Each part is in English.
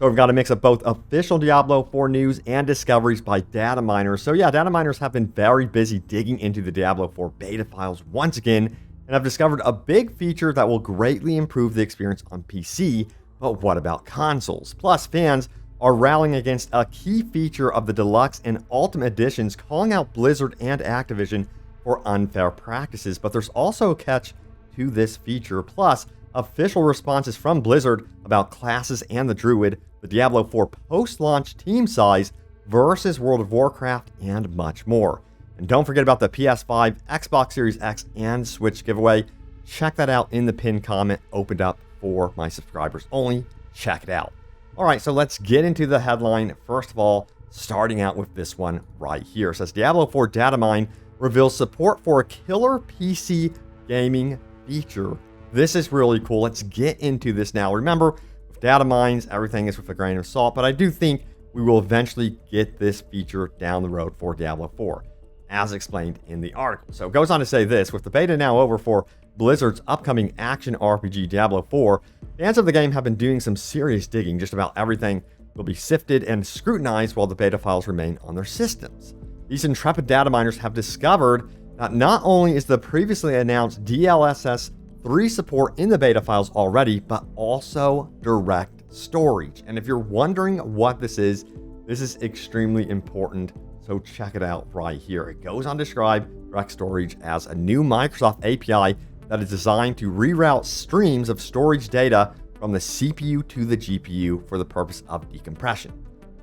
So we've got a mix of both official Diablo 4 news and discoveries by data miners. So yeah, data miners have been very busy digging into the Diablo 4 beta files once again, and have discovered a big feature that will greatly improve the experience on PC, but what about consoles? Plus, fans are rallying against a key feature of the Deluxe and Ultimate Editions, calling out Blizzard and Activision for unfair practices. But there's also a catch to this feature. Plus, official responses from Blizzard about classes and the Druid, the Diablo 4 post-launch team size versus World of Warcraft, and much more. And don't forget about the PS5, Xbox Series X, and Switch giveaway. Check that out in the pinned comment, opened up for my subscribers only. Check it out. All right, so let's get into the headline. First of all, starting out with this one right here. It says Diablo 4 datamine reveals support for a killer PC gaming feature. This is really cool. Let's get into this now. Remember, with data mines, everything is with a grain of salt, but I do think we will eventually get this feature down the road for Diablo 4, as explained in the article. So it goes on to say this: with the beta now over for Blizzard's upcoming action RPG Diablo 4, fans of the game have been doing some serious digging. Just about everything will be sifted and scrutinized while the beta files remain on their systems. These intrepid data miners have discovered that not only is the previously announced DLSS 3 support in the beta files already, but also direct storage. And if you're wondering what this is extremely important. So check it out right here. It goes on to describe direct storage as a new Microsoft API that is designed to reroute streams of storage data from the CPU to the GPU for the purpose of decompression.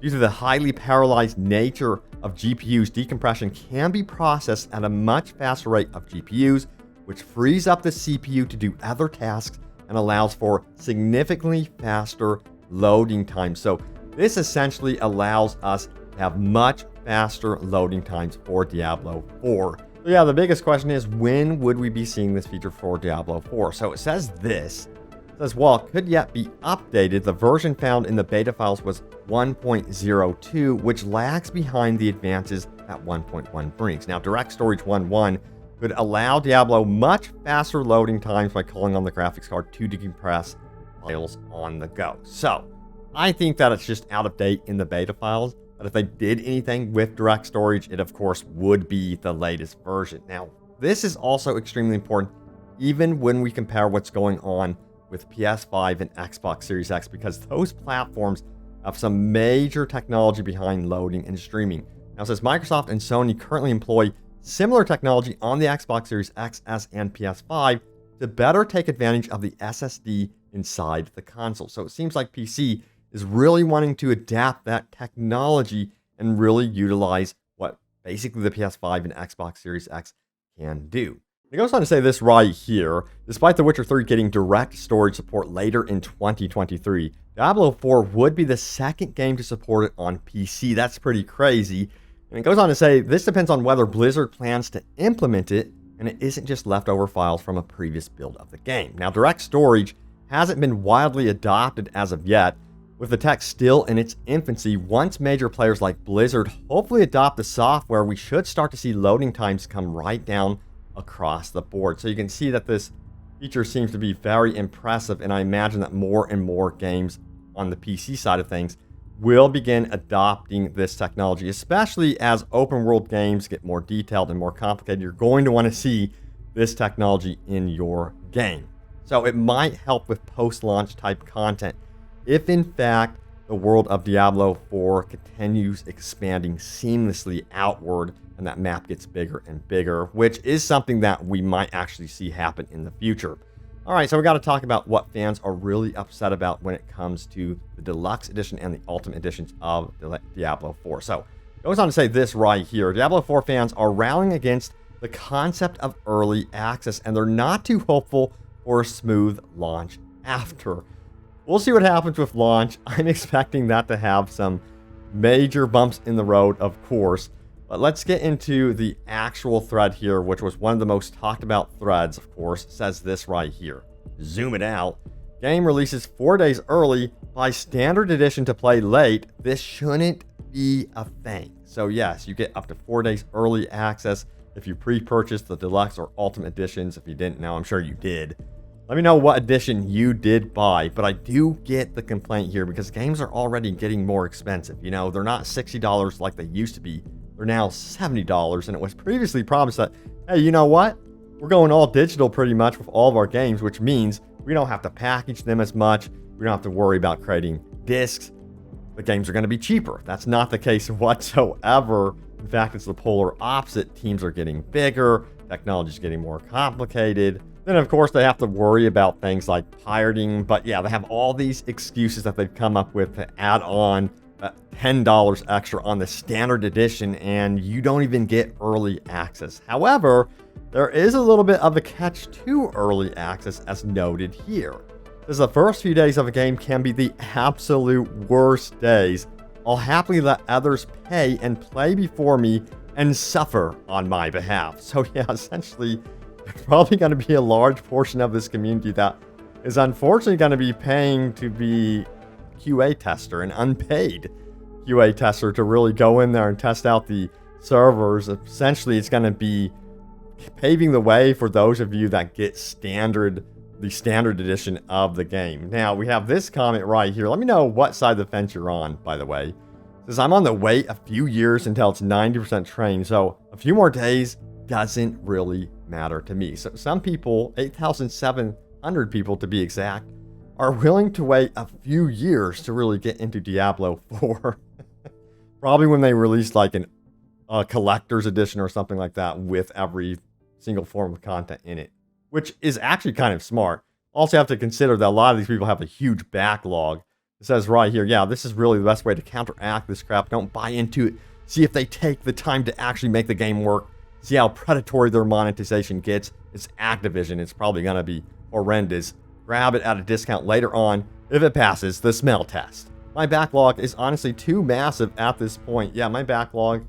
Due to the highly parallelized nature of GPUs, decompression can be processed at a much faster rate of GPUs, which frees up the CPU to do other tasks and allows for significantly faster loading times. So this essentially allows us to have much faster loading times for Diablo 4. So yeah, the biggest question is, when would we be seeing this feature for Diablo 4? So it says this. It says, while it could yet be updated, the version found in the beta files was 1.02, which lags behind the advances that 1.1 brings. Now, Direct Storage 1.1 could allow Diablo much faster loading times by calling on the graphics card to decompress files on the go. So I think that it's just out of date in the beta files. But if they did anything with direct storage, it of course would be the latest version. Now, this is also extremely important, even when we compare what's going on with PS5 and Xbox Series X, because those platforms have some major technology behind loading and streaming. Now, since Microsoft and Sony currently employ similar technology on the Xbox Series X, S, and PS5 to better take advantage of the SSD inside the console. So it seems like PC is really wanting to adapt that technology and really utilize what basically the PS5 and Xbox Series X can do. It goes on to say this right here: despite The Witcher 3 getting direct storage support later in 2023, Diablo 4 would be the second game to support it on PC. That's pretty crazy. And it goes on to say this depends on whether Blizzard plans to implement it, and it isn't just leftover files from a previous build of the game. Now, direct storage hasn't been widely adopted as of yet, with the tech still in its infancy. Once major players like Blizzard hopefully adopt the software, we should start to see loading times come right down across the board. So you can see that this feature seems to be very impressive, and I imagine that more and more games on the PC side of things will begin adopting this technology, especially as open world games get more detailed and more complicated. You're going to want to see this technology in your game. So it might help with post-launch type content if in fact the world of Diablo 4 continues expanding seamlessly outward and that map gets bigger and bigger, which is something that we might actually see happen in the future. All right, so we got to talk about what fans are really upset about when it comes to the Deluxe Edition and the Ultimate Editions of Diablo 4. So it goes on to say this right here: Diablo 4 fans are rallying against the concept of early access, and they're not too hopeful for a smooth launch after. We'll see what happens with launch. I'm expecting that to have some major bumps in the road, of course. But let's get into the actual thread here, which was one of the most talked about threads, of course. It says this right here. Zoom it out. Game releases 4 days early. Buy standard edition to play late. This shouldn't be a thing. So yes, you get up to 4 days early access if you pre-purchase the Deluxe or Ultimate Editions. If you didn't know, I'm sure you did. Let me know what edition you did buy, but I do get the complaint here because games are already getting more expensive. You know, they're not $60 like they used to be. They're now $70, and it was previously promised that, hey, you know what? We're going all digital pretty much with all of our games, which means we don't have to package them as much. We don't have to worry about creating discs. The games are going to be cheaper. That's not the case whatsoever. In fact, it's the polar opposite. Teams are getting bigger. Technology is getting more complicated. Then, of course, they have to worry about things like pirating. But yeah, they have all these excuses that they've come up with to add on $10 extra on the standard edition, and you don't even get early access. However, there is a little bit of a catch to early access, as noted here. Because the first few days of a game can be the absolute worst days. I'll happily let others pay and play before me and suffer on my behalf. So yeah, essentially, there's probably going to be a large portion of this community that is unfortunately going to be paying to be QA tester, an unpaid QA tester, to really go in there and test out the servers. Essentially, it's going to be paving the way for those of you that get the standard edition of the game. Now, we have this comment right here. Let me know what side of the fence you're on, by the way. It says, I'm on the wait a few years until it's 90% trained, so a few more days doesn't really matter to me. So some people, 8,700 people to be exact, are willing to wait a few years to really get into Diablo 4. Probably when they release like a collector's edition or something like that with every single form of content in it, which is actually kind of smart. Also, you have to consider that a lot of these people have a huge backlog. It says right here, yeah, this is really the best way to counteract this crap. Don't buy into it. See if they take the time to actually make the game work. See how predatory their monetization gets. It's Activision. It's probably going to be horrendous. Grab it at a discount later on if it passes the smell test. My backlog is honestly too massive at this point. Yeah, my backlog,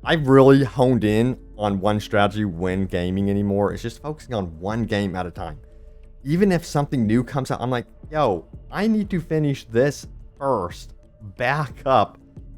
I've really honed in on one strategy when gaming anymore. It's just focusing on one game at a time. Even if something new comes out, I'm like, yo, I need to finish this first. Back up.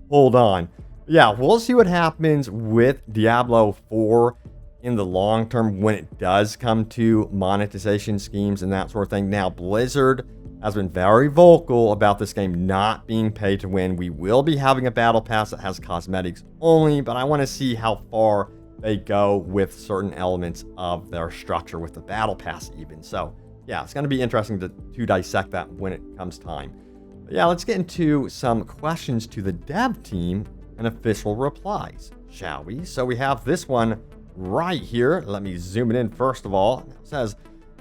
Hold on. Yeah, we'll see what happens with Diablo 4 in the long term when it does come to monetization schemes and that sort of thing. Now, Blizzard has been very vocal about this game not being pay to win. We will be having a battle pass that has cosmetics only, but I want to see how far they go with certain elements of their structure with the battle pass even. So yeah, it's going to be interesting to dissect that when it comes time. But yeah, let's get into some questions to the dev team and official replies, shall we? So we have this one right here. Let me zoom it in first of all. It says,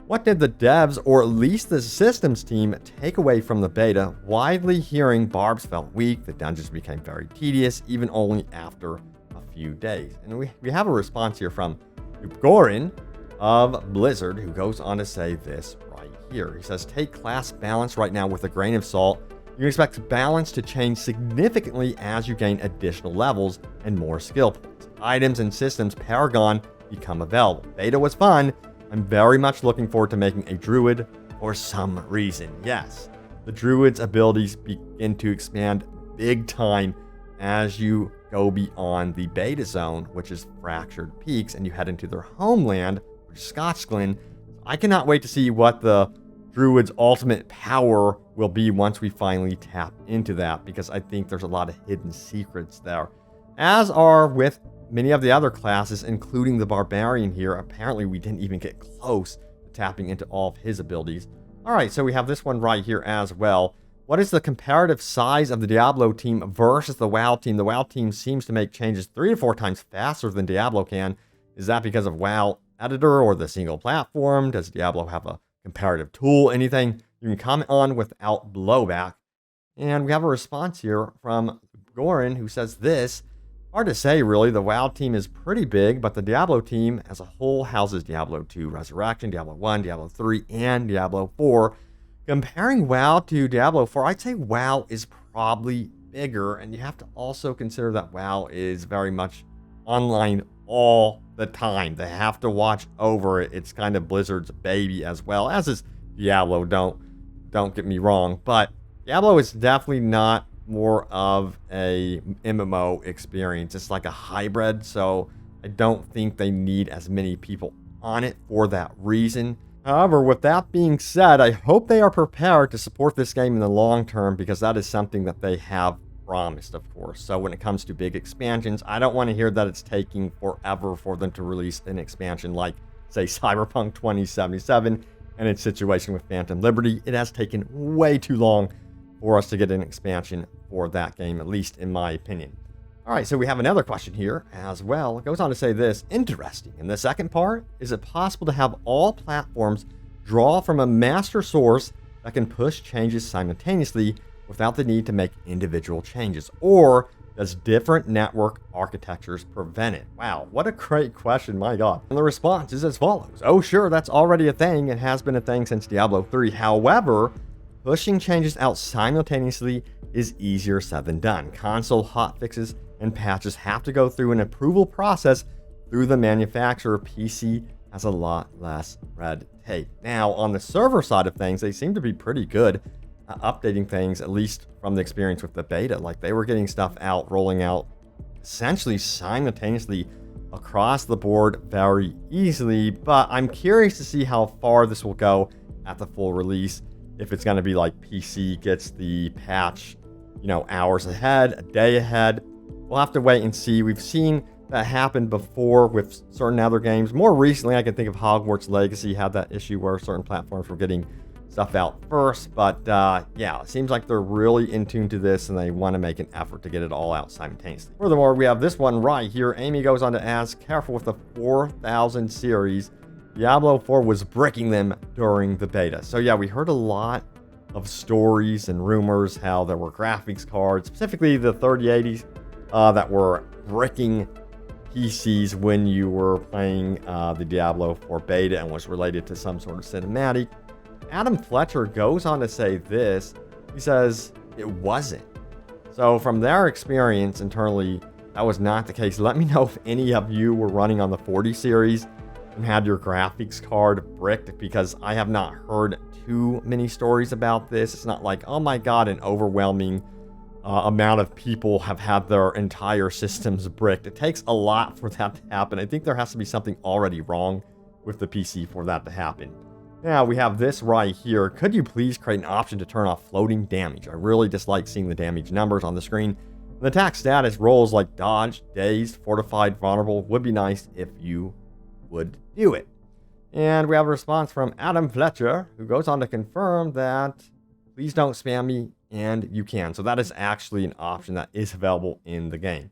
what did the devs, or at least the systems team, take away from the beta? Widely hearing barbs felt weak, the dungeons became very tedious, even only after a few days. And we have a response here from Gorin of Blizzard, who goes on to say this right here. He says, take class balance right now with a grain of salt. You can expect balance to change significantly as you gain additional levels and more skill points. Items and systems Paragon become available. Beta was fun. I'm very much looking forward to making a druid for some reason. Yes, the druid's abilities begin to expand big time as you go beyond the beta zone, which is Fractured Peaks, and you head into their homeland, which is Scotchglen. I cannot wait to see what the druid's ultimate power will be once we finally tap into that, because I think there's a lot of hidden secrets there, as are with many of the other classes, including the barbarian here. Apparently we didn't even get close to tapping into all of his abilities. All right, so we have this one right here as well. What is the comparative size of the Diablo team versus the WoW team? The WoW team seems to make changes 3 to 4 times faster than Diablo can. Is that because of WoW editor or the single platform? Does Diablo have a comparative tool? Anything you can comment on without blowback? And we have a response here from Gorin, who says this: hard to say, really. The WoW team is pretty big, but the Diablo team as a whole houses Diablo 2 Resurrection, Diablo 1, Diablo 3, and Diablo 4. Comparing WoW to Diablo 4, I'd say WoW is probably bigger, and you have to also consider that WoW is very much online all the time. They have to watch over it. It's kind of Blizzard's baby as well, as is Diablo. Don't get me wrong, but Diablo is definitely not more of a MMO experience. It's like a hybrid, so I don't think they need as many people on it for that reason. However, with that being said, I hope they are prepared to support this game in the long term because that is something that they have promised, of course. So when it comes to big expansions, I don't want to hear that it's taking forever for them to release an expansion like, say, Cyberpunk 2077 and its situation with Phantom Liberty. It has taken way too long for us to get an expansion for that game, at least in my opinion. All right, so we have another question here as well. It goes on to say this: interesting. In the second part, is it possible to have all platforms draw from a master source that can push changes simultaneously without the need to make individual changes? Or does different network architectures prevent it? Wow, what a great question, my God. And the response is as follows. Oh, sure, that's already a thing. It has been a thing since Diablo 3. However, pushing changes out simultaneously is easier said than done. Console hotfixes and patches have to go through an approval process through the manufacturer. PC has a lot less red tape. Now, on the server side of things, they seem to be pretty good at updating things, at least from the experience with the beta. Like, they were getting stuff out, rolling out essentially simultaneously across the board very easily. But I'm curious to see how far this will go at the full release. If it's going to be like PC gets the patch, hours ahead, a day ahead. We'll have to wait and see. We've seen that happen before with certain other games. More recently, I can think of Hogwarts Legacy had that issue where certain platforms were getting stuff out first. But yeah, it seems like they're really in tune to this and they want to make an effort to get it all out simultaneously. Furthermore, we have this one right here. Amy goes on to ask, careful with the 4000 series. Diablo 4 was bricking them during the beta. So yeah, we heard a lot of stories and rumors how there were graphics cards, specifically the 3080s, that were bricking PCs when you were playing the Diablo 4 beta and was related to some sort of cinematic. Adam Fletcher goes on to say this. He says it wasn't. So from their experience internally, that was not the case. Let me know if any of you were running on the 40 series and had your graphics card bricked, because I have not heard too many stories about this. It's not like, oh my God, an overwhelming amount of people have had their entire systems bricked. It takes a lot for that to happen. I think there has to be something already wrong with the PC for that to happen. Now we have this right here. Could you please create an option to turn off floating damage? I really dislike seeing the damage numbers on the screen. The attack status rolls like dodged, dazed, fortified, vulnerable. Would be nice if you would do it. And we have a response from Adam Fletcher, who goes on to confirm that please don't spam me, and you can. So that is actually an option that is available in the game.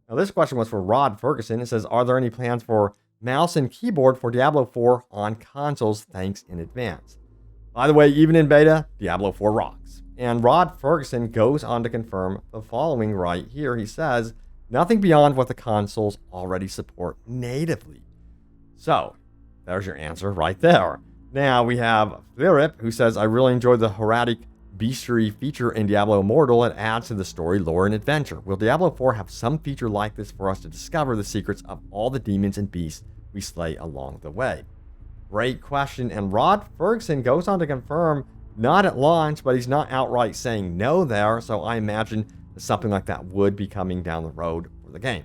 Now this question was for Rod Ferguson. It says, are there any plans for mouse and keyboard for Diablo 4 on consoles? Thanks in advance. By the way, even in beta, Diablo 4 rocks. And Rod Ferguson goes on to confirm the following right here. He says, nothing beyond what the consoles already support natively. So there's your answer right there. Now we have Philip, who says, I really enjoyed the Horatic Bestiary feature in Diablo Immortal. It adds to the story, lore, and adventure. Will Diablo 4 have some feature like this for us to discover the secrets of all the demons and beasts we slay along the way? Great question. And Rod Ferguson goes on to confirm, not at launch, but he's not outright saying no there. So I imagine that something like that would be coming down the road for the game.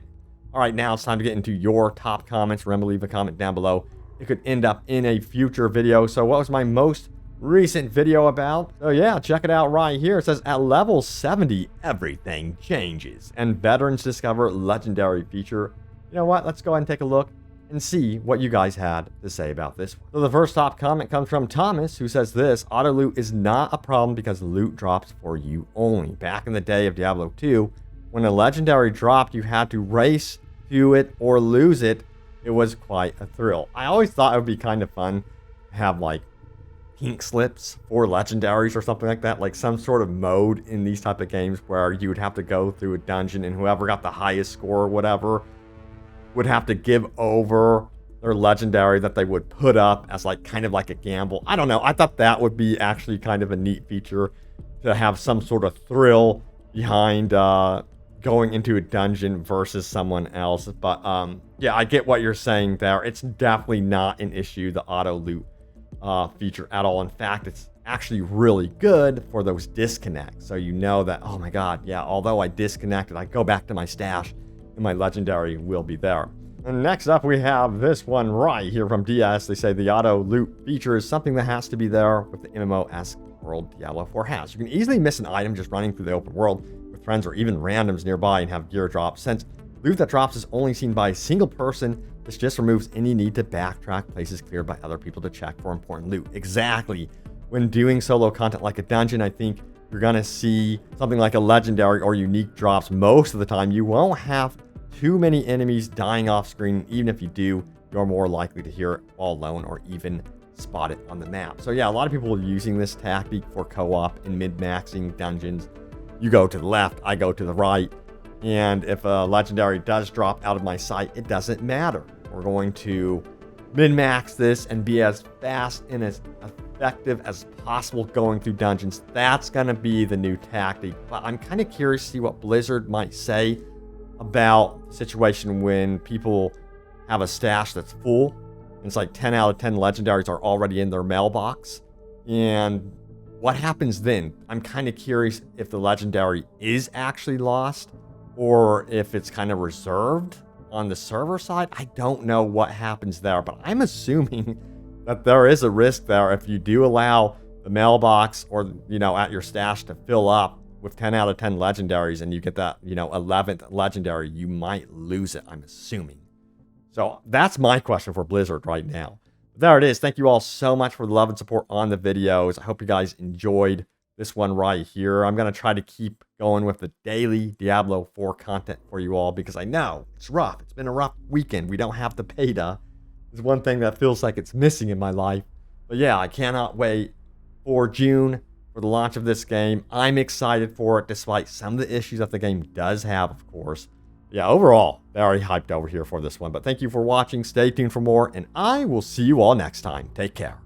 All right, now it's time to get into your top comments. Remember, leave a comment down below. It could end up in a future video. So what was my most recent video about? So yeah, check it out right here. It says, at level 70, everything changes, and veterans discover legendary feature. You know what? Let's go ahead and take a look and see what you guys had to say about this one. So the first top comment comes from Thomas, who says this: auto loot is not a problem because loot drops for you only. Back in the day of Diablo 2, when a legendary dropped, you had to race to it or lose it. It was quite a thrill. I always thought it would be kind of fun to have like pink slips for legendaries or something like that, like some sort of mode in these type of games where you would have to go through a dungeon and whoever got the highest score or whatever would have to give over their legendary that they would put up as like kind of like a gamble. I don't know. I thought that would be actually kind of a neat feature to have some sort of thrill behind going into a dungeon versus someone else. But yeah, I get what you're saying there. It's definitely not an issue, the auto loot feature at all. In fact, it's actually really good for those disconnects. So you know that, oh my God, yeah, although I disconnected, I go back to my stash and my legendary will be there. And next up, we have this one right here from DS. They say the auto loot feature is something that has to be there with the MMO-esque world Diablo 4 has. You can easily miss an item just running through the open world with friends or even randoms nearby and have gear drop. Since loot that drops is only seen by a single person, this just removes any need to backtrack places cleared by other people to check for important loot. Exactly. When doing solo content like a dungeon, I think you're going to see something like a legendary or unique drops most of the time. You won't have too many enemies dying off screen. Even if you do, you're more likely to hear it all alone or even spot it on the map. So yeah, a lot of people are using this tactic for co-op and min-maxing dungeons. You go to the left, I go to the right. And if a legendary does drop out of my sight, it doesn't matter. We're going to min-max this and be as fast and as effective as possible going through dungeons. That's going to be the new tactic. But I'm kind of curious to see what Blizzard might say about the situation when people have a stash that's full. It's like 10 out of 10 legendaries are already in their mailbox. And what happens then? I'm kind of curious if the legendary is actually lost or if it's kind of reserved on the server side. I don't know what happens there, but I'm assuming that there is a risk there if you do allow the mailbox or, at your stash to fill up with 10 out of 10 legendaries and you get that, 11th legendary, you might lose it, I'm assuming. So that's my question for Blizzard right now. But there it is. Thank you all so much for the love and support on the videos. I hope you guys enjoyed this one right here. I'm going to try to keep going with the daily Diablo 4 content for you all because I know it's rough. It's been a rough weekend. We don't have the beta. It's one thing that feels like it's missing in my life. But yeah, I cannot wait for June for the launch of this game. I'm excited for it despite some of the issues that the game does have, of course. Yeah, overall, very hyped over here for this one. But thank you for watching. Stay tuned for more, and I will see you all next time. Take care.